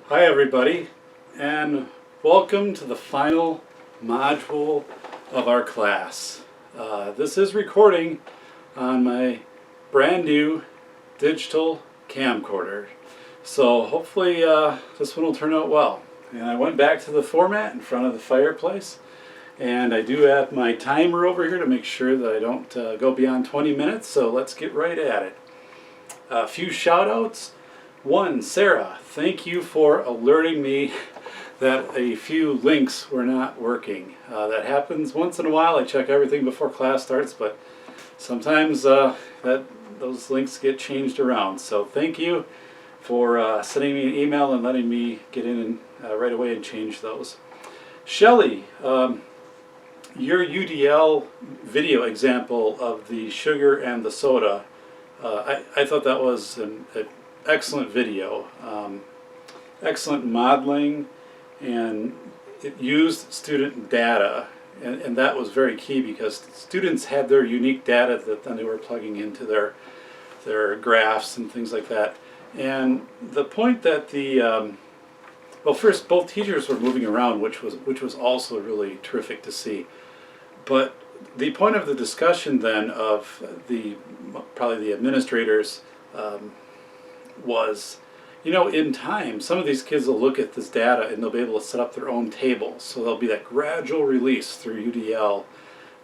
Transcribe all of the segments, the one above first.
Hi everybody, and welcome to the final module of our class. This is recording on my brand new digital camcorder, so hopefully this one will turn out well. And I went back to the format in front of the fireplace, and I do have my timer over here to make sure that I don't go beyond 20 minutes, so let's get right at it. A few shout outs. One, Sarah, thank you for alerting me that a few links were not working. That happens once in a while. I check everything before class starts, but sometimes those links get changed around. So thank you for sending me an email and letting me get in right away and change those. Shelly, your UDL video example of the sugar and the soda, I thought that was an excellent video, excellent modeling, and it used student data, and that was very key because students had their unique data that then they were plugging into their graphs and things like that. And the point that well, first, both teachers were moving around, which was also really terrific to see. But the point of the discussion then of probably the administrators was, in time, some of these kids will look at this data and they'll be able to set up their own tables. So there'll be that gradual release through UDL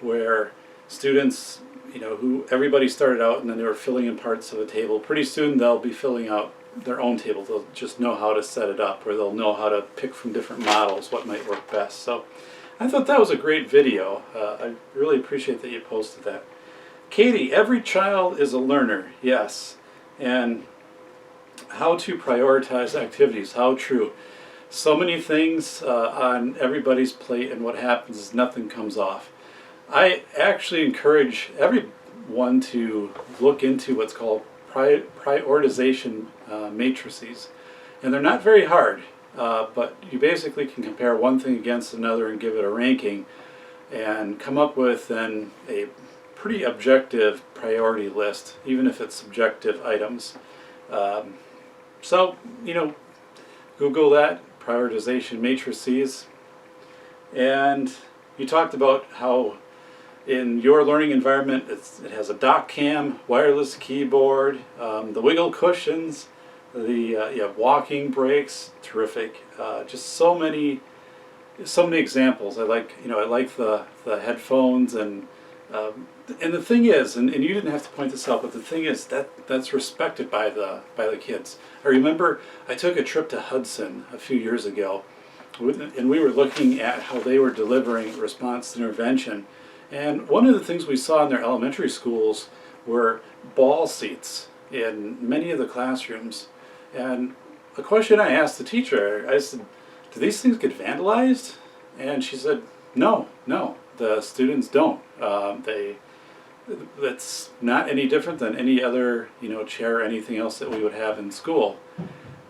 where students, who everybody started out and then they were filling in parts of a table. Pretty soon they'll be filling out their own table. They'll just know how to set it up, or they'll know how to pick from different models what might work best. So I thought that was a great video. I really appreciate that you posted that. Katie, every child is a learner, yes. And how to prioritize activities, how true. So many things on everybody's plate, and what happens is nothing comes off. I actually encourage everyone to look into what's called prioritization matrices. And they're not very hard, but you basically can compare one thing against another and give it a ranking and come up with then a pretty objective priority list, even if it's subjective items. So, Google that, prioritization matrices. And you talked about how in your learning environment it has a dock cam, wireless keyboard, the wiggle cushions, the walking breaks, terrific. Just so many examples. I like the headphones and the thing is, and you didn't have to point this out, but the thing is that's respected by the kids. I remember I took a trip to Hudson a few years ago, and we were looking at how they were delivering response to intervention. And one of the things we saw in their elementary schools were ball seats in many of the classrooms. And a question I asked the teacher, I said, "Do these things get vandalized?" And she said, No, the students don't. That's not any different than any other, chair or anything else that we would have in school.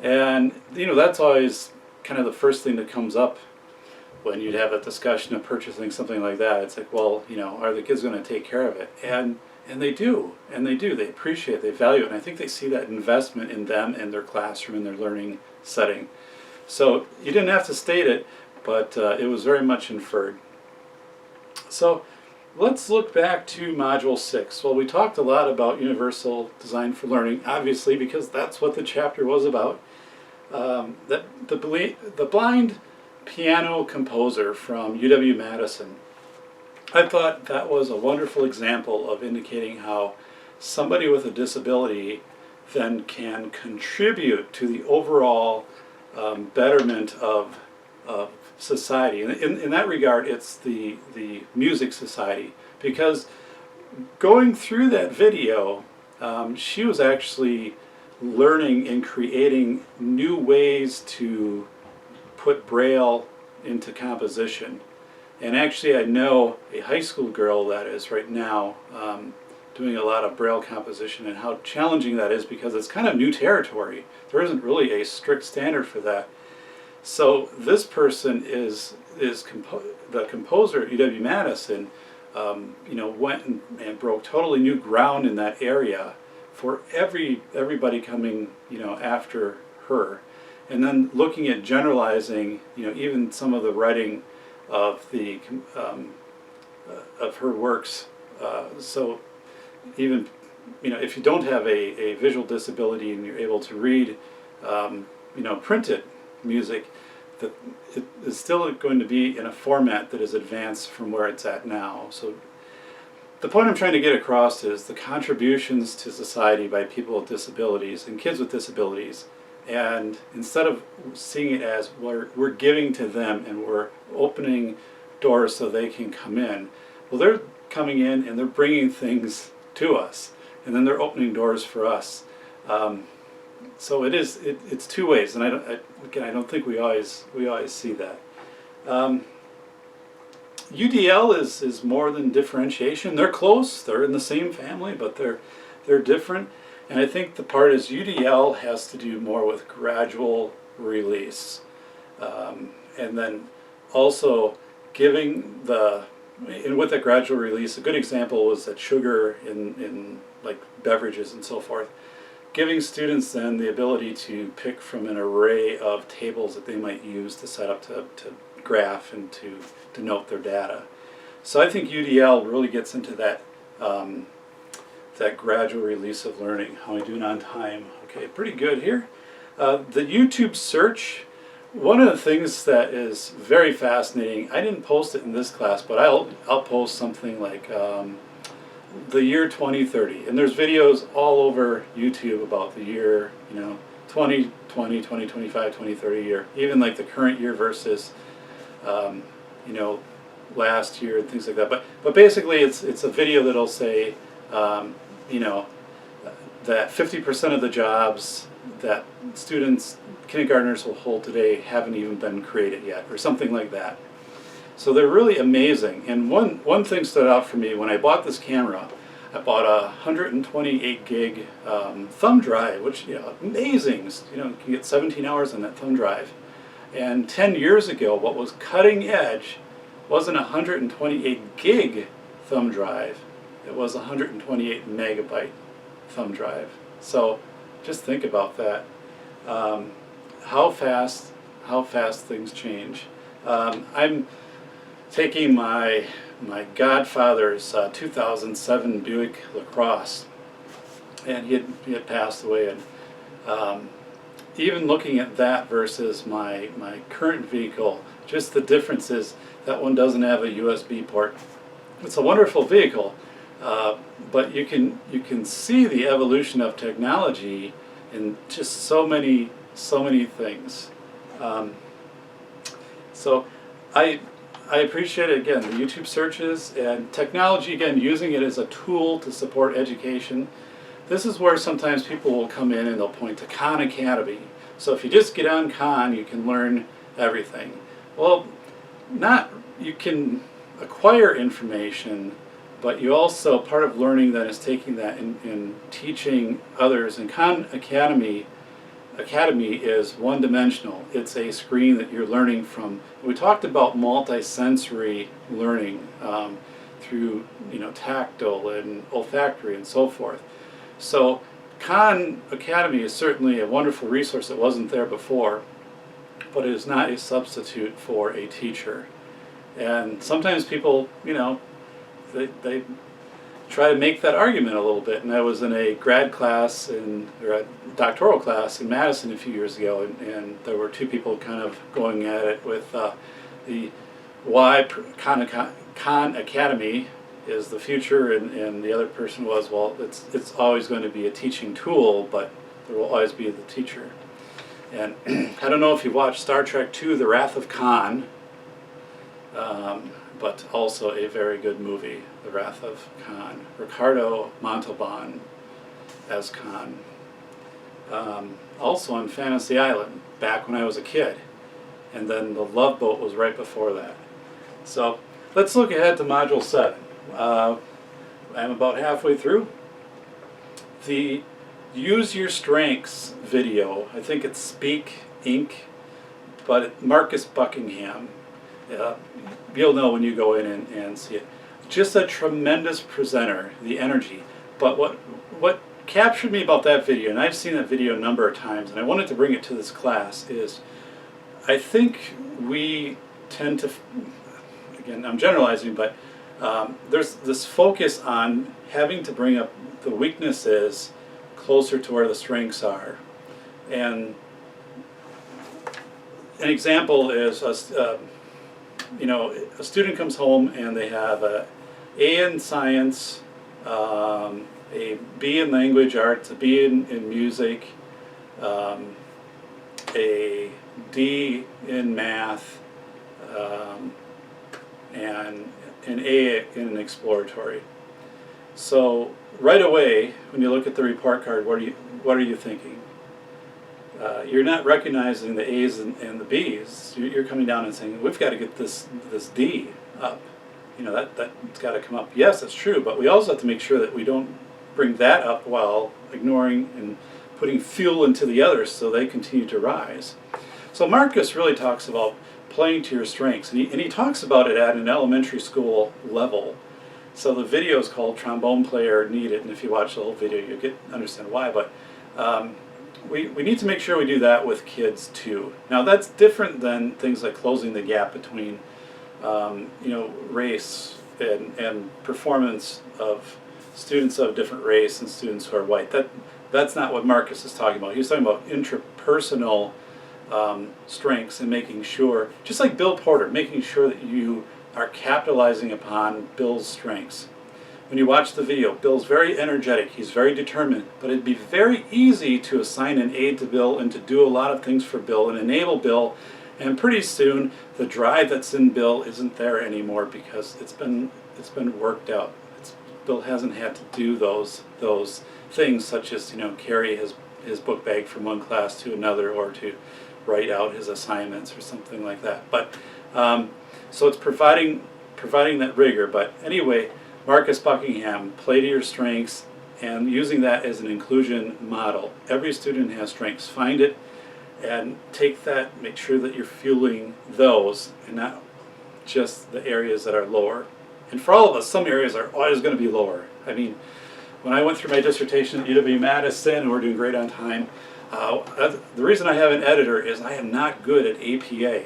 And, that's always kind of the first thing that comes up when you'd have a discussion of purchasing something like that. It's like, well, are the kids going to take care of it? And they do. They appreciate it, they value it. And I think they see that investment in them and their classroom and their learning setting. So you didn't have to state it, but it was very much inferred. So let's look back to Module 6. Well, we talked a lot about Universal Design for Learning, obviously, because that's what the chapter was about. The blind piano composer from UW-Madison. I thought that was a wonderful example of indicating how somebody with a disability then can contribute to the overall betterment of society. In that regard, it's the music society, because going through that video, she was actually learning and creating new ways to put Braille into composition. And actually I know a high school girl that is right now doing a lot of Braille composition, and how challenging that is because it's kind of new territory. There isn't really a strict standard for that. So this person is the composer at UW-Madison, went and broke totally new ground in that area for everybody coming, after her. and then looking at generalizing, even some of the writing of the of her works. So even if you don't have a visual disability and you're able to read printed music, that it is still going to be in a format that is advanced from where it's at now. So the point I'm trying to get across is the contributions to society by people with disabilities and kids with disabilities. And instead of seeing it as we're giving to them and we're opening doors so they can come in, well, they're coming in and they're bringing things to us, and then they're opening doors for us. So it's two ways, and I don't think we always see that. UDL is more than differentiation. They're close. They're in the same family, but they're different. And I think the part is UDL has to do more with gradual release, and then also giving and with that gradual release, a good example was that sugar in like beverages and so forth, giving students then the ability to pick from an array of tables that they might use to set up to graph and to denote their data. So I think UDL really gets into that that gradual release of learning. How am I doing on time? Okay, pretty good here. The YouTube search, one of the things that is very fascinating, I didn't post it in this class, but I'll post something like the year 2030, and there's videos all over YouTube about the year 2020, 2025, 2030 year, even like the current year versus last year and things like that. But basically it's a video that'll say that 50% of the jobs that students, kindergartners will hold today haven't even been created yet, or something like that. So they're really amazing. And one thing stood out for me when I bought this camera. I bought a 128 gig thumb drive, which amazing. You can get 17 hours on that thumb drive. And 10 years ago, what was cutting edge wasn't a 128 gig thumb drive. It was a 128 megabyte thumb drive. So just think about that. How fast things change. I'm taking my godfather's 2007 Buick LaCrosse, and he had passed away, and even looking at that versus my current vehicle, just the difference is that one doesn't have a USB port. It's a wonderful vehicle, but you can see the evolution of technology in just so many things. So I appreciate it, again, the YouTube searches and technology, again, using it as a tool to support education. This is where sometimes people will come in and they'll point to Khan Academy. So if you just get on Khan, you can learn everything. Well, you can acquire information, but you also, part of learning that is taking that and teaching others. And Khan Academy is one-dimensional. It's a screen that you're learning from. We talked about multi-sensory learning through tactile and olfactory and so forth. So Khan Academy is certainly a wonderful resource that wasn't there before, but it is not a substitute for a teacher. And sometimes people, they try to make that argument a little bit. And I was in a grad class or a doctoral class in Madison a few years ago, and there were two people kind of going at it with the why Khan Academy is the future, and the other person was, well, it's always going to be a teaching tool, but there will always be the teacher. And I don't know if you watched Star Trek II, The Wrath of Khan, but also a very good movie, The Wrath of Khan. Ricardo Montalban as Khan. Also on Fantasy Island, back when I was a kid. And then The Love Boat was right before that. So let's look ahead to Module 7. I'm about halfway through. The Use Your Strengths video, I think it's Speak Inc., but Marcus Buckingham. You'll know when you go in and see it. Just a tremendous presenter, the energy. But what captured me about that video, and I've seen that video a number of times, and I wanted to bring it to this class, is I think we tend to, again, I'm generalizing, but there's this focus on having to bring up the weaknesses closer to where the strengths are. And an example is, a student comes home and they have a A in science, a B in language arts, a B in music, a D in math, and an A in exploratory. So right away, when you look at the report card, what are you thinking? You're not recognizing the A's and the B's. You're coming down and saying, we've got to get this D up. That's got to come up. Yes, that's true, but we also have to make sure that we don't bring that up while ignoring and putting fuel into the others so they continue to rise. So Marcus really talks about playing to your strengths, and he talks about it at an elementary school level. So the video is called Trombone Player Needed, and if you watch the whole video you'll understand why, but we need to make sure we do that with kids too. Now that's different than things like closing the gap between race and performance of students of different race and students who are white. That's not what Marcus is talking about. He's talking about intrapersonal strengths and making sure, just like Bill Porter, making sure that you are capitalizing upon Bill's strengths. When you watch the video, Bill's very energetic, he's very determined, but it'd be very easy to assign an aid to Bill and to do a lot of things for Bill and enable Bill, and pretty soon the drive that's in Bill isn't there anymore because it's been worked out. Bill hasn't had to do those things such as carry his book bag from one class to another or to write out his assignments or something like that. But so it's providing that rigor. But anyway, Marcus Buckingham, play to your strengths, and using that as an inclusion model. Every student has strengths. Find it and take that, make sure that you're fueling those and not just the areas that are lower. And for all of us, some areas are always going to be lower. I mean, when I went through my dissertation at UW-Madison, and we're doing great on time, the reason I have an editor is I am not good at APA.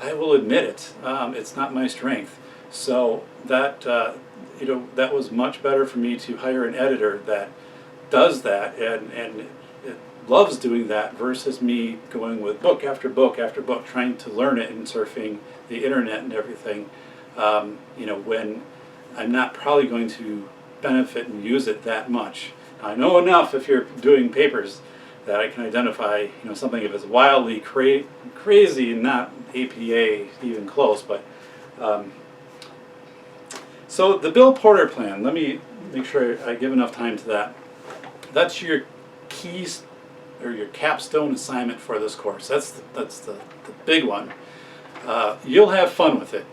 I will admit it. It's not my strength. So that that was much better for me to hire an editor that does that and it loves doing that versus me going with book after book after book trying to learn it and surfing the internet and everything. When I'm not probably going to benefit and use it that much. I know enough if you're doing papers that I can identify, something if it's wildly crazy and not APA even close. But so the Bill Porter plan. Let me make sure I give enough time to that. That's your keys or your capstone assignment for this course. That's the big one. You'll have fun with it,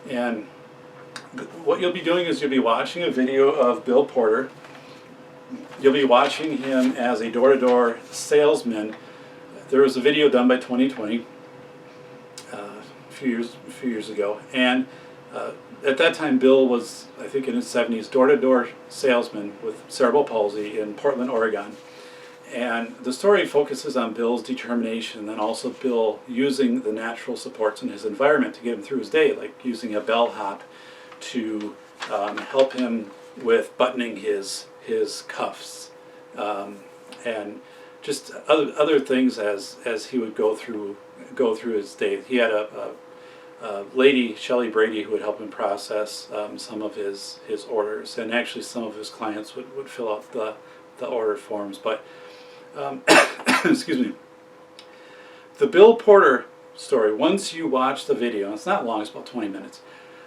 and what you'll be doing is you'll be watching a video of Bill Porter. You'll be watching him as a door-to-door salesman. There was a video done by 2020 a few years ago, and at that time Bill was, I think, in his 70s, door-to-door salesman with cerebral palsy in Portland, Oregon. And the story focuses on Bill's determination and also Bill using the natural supports in his environment to get him through his day, like using a bellhop to help him with buttoning his cuffs, and just other things as he would go through his day. He had a lady, Shelley Brady, who would help him process some of his orders, and actually some of his clients would fill out the order forms. But excuse me. The Bill Porter story, once you watch the video, it's not long, it's about 20 minutes,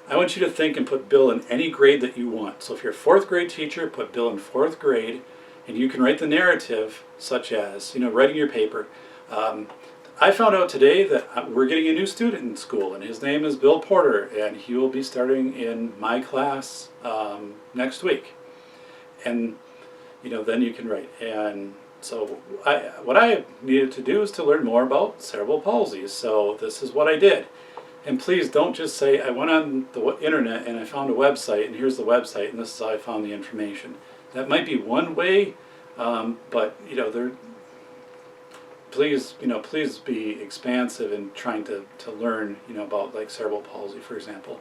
I want you to think and put Bill in any grade that you want. So if you're a 4th grade teacher, put Bill in 4th grade, and you can write the narrative, such as, writing your paper. I found out today that we're getting a new student in school, and his name is Bill Porter, and he will be starting in my class next week. And, then you can write. And so what I needed to do is to learn more about cerebral palsy. So this is what I did. And please don't just say, I went on the internet and I found a website, and here's the website, and this is how I found the information. That might be one way But please be expansive in trying to learn about like cerebral palsy, for example.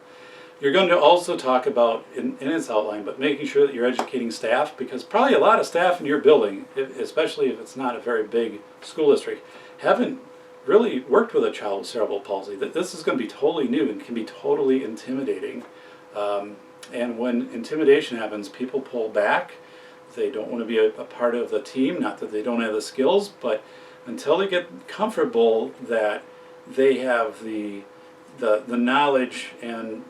You're going to also talk about in its outline, but making sure that you're educating staff, because probably a lot of staff in your building, especially if it's not a very big school district, haven't really worked with a child with cerebral palsy. This is going to be totally new and can be totally intimidating. And when intimidation happens, people pull back. They don't want to be a part of the team. Not that they don't have the skills, but until they get comfortable that they have the knowledge and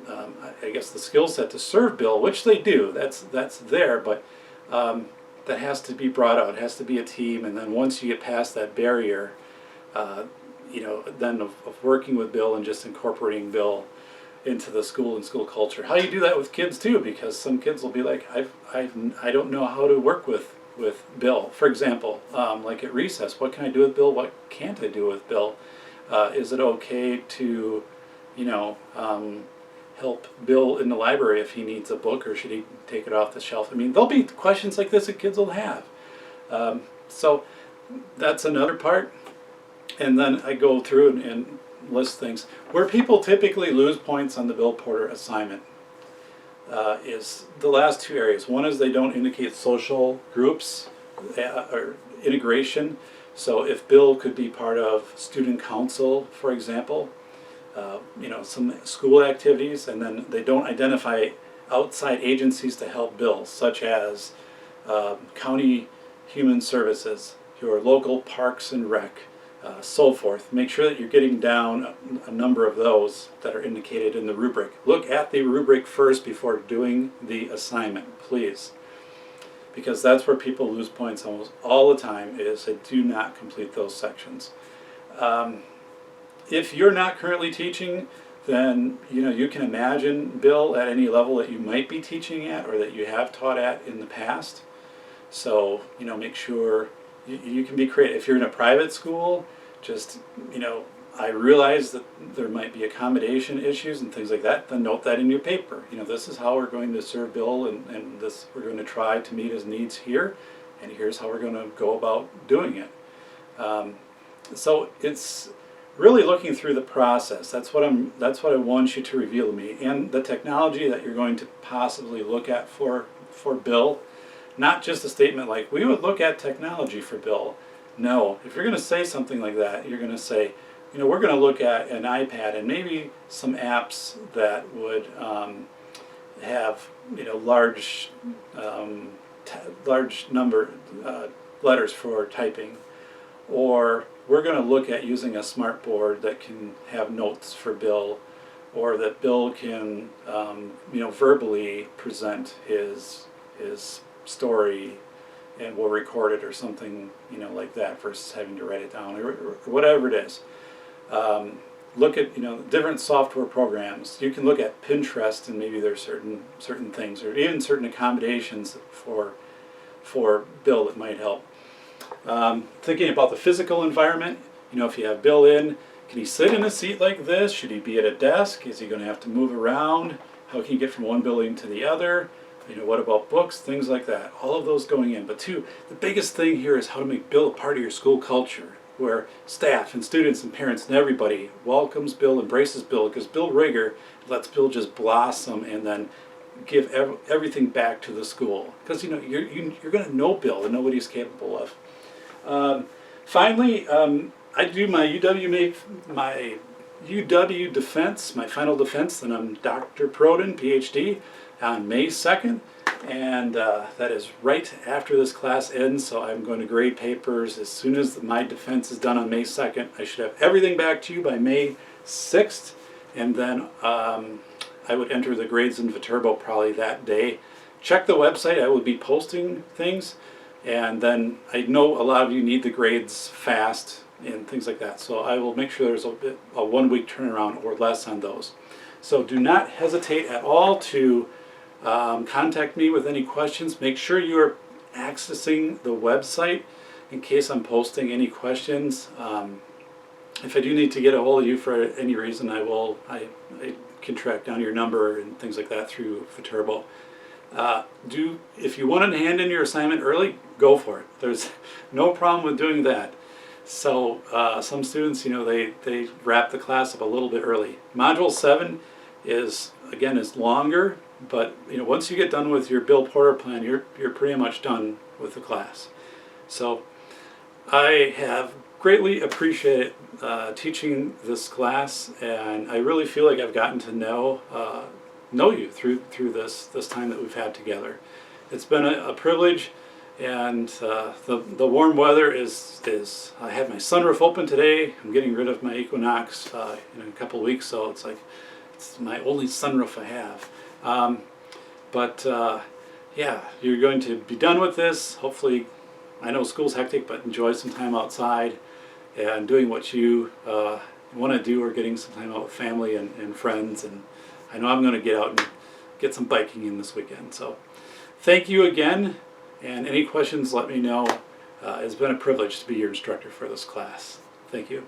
I guess the skill set to serve Bill, which they do. That's there, but that has to be brought out. It has to be a team, and then once you get past that barrier, then of working with Bill and just incorporating Bill into the school and school culture. How you do that with kids too, because some kids will be like, I don't know how to work with Bill. For example, like at recess, what can I do with Bill? What can't I do with Bill? Is it okay to help Bill in the library if he needs a book, or should he take it off the shelf? I mean, there'll be questions like this that kids will have. So that's another part. And then I go through and list things. Where people typically lose points on the Bill Porter assignment is the last two areas. One is they don't indicate social groups or integration. So if Bill could be part of student council, for example, some school activities, and then they don't identify outside agencies to help Bill, such as county human services, your local parks and rec, so forth. Make sure that you're getting down a number of those that are indicated in the rubric. Look at the rubric first before doing the assignment, please, because that's where people lose points almost all the time, is they do not complete those sections. If you're not currently teaching, then you can imagine Bill at any level that you might be teaching at or that you have taught at in the past. So make sure you can be creative. If you're in a private school, just I realize that there might be accommodation issues and things like that. Then note that in your paper. This is how we're going to serve Bill, and this we're going to try to meet his needs here, and here's how we're going to go about doing it. So it's really looking through the process. That's what I want you to reveal to me, and the technology that you're going to possibly look at for Bill. Not just a statement like, we would look at technology for Bill. No, if you're going to say something like that, you're going to say, we're going to look at an iPad and maybe some apps that would have large number letters for typing, or we're going to look at using a smart board that can have notes for Bill, or that Bill can verbally present his story and we'll record it or something like that, versus having to write it down or whatever it is. Look at different software programs. You can look at Pinterest, and maybe there's certain things, or even certain accommodations for Bill that might help. Thinking about the physical environment, if you have Bill in, can he sit in a seat like this? Should he be at a desk? Is he going to have to move around? How can you get from one building to the other? What about books? Things like that. All of those going in. But two, the biggest thing here is how to make Bill a part of your school culture, where staff and students and parents and everybody welcomes Bill, embraces Bill, because Bill Rigger lets Bill just blossom and then give everything back to the school. Because you're going to know Bill and know what he's capable of. Finally, I do my UW defense, my final defense, then I'm Dr. Perrodin, Ph.D., on May 2nd, and that is right after this class ends, so I'm going to grade papers as soon as my defense is done on May 2nd. I should have everything back to you by May 6th, and then I would enter the grades in Viterbo probably that day. Check the website, I will be posting things, and then I know a lot of you need the grades fast and things like that, so I will make sure there's a 1 week turnaround or less on those. So do not hesitate at all to contact me with any questions. Make sure you are accessing the website in case I'm posting any questions. If I do need to get a hold of you for any reason, I can track down your number and things like that through Viterbo. If you want to hand in your assignment early, go for it. There's no problem with doing that. So some students, they wrap the class up a little bit early. Module 7 is longer, but once you get done with your Bill Porter plan, you're pretty much done with the class. So I have greatly appreciated teaching this class, and I really feel like I've gotten to know you through this time that we've had together. It's been a privilege, and the warm weather is I had my sunroof open today. I'm getting rid of my Equinox in a couple of weeks, so it's my only sunroof I have. Yeah, you're going to be done with this. Hopefully, I know school's hectic, but enjoy some time outside and doing what you want to do, or getting some time out with family and friends. And I know I'm going to get out and get some biking in this weekend. So thank you again, and any questions, let me know. It's been a privilege to be your instructor for this class. Thank you.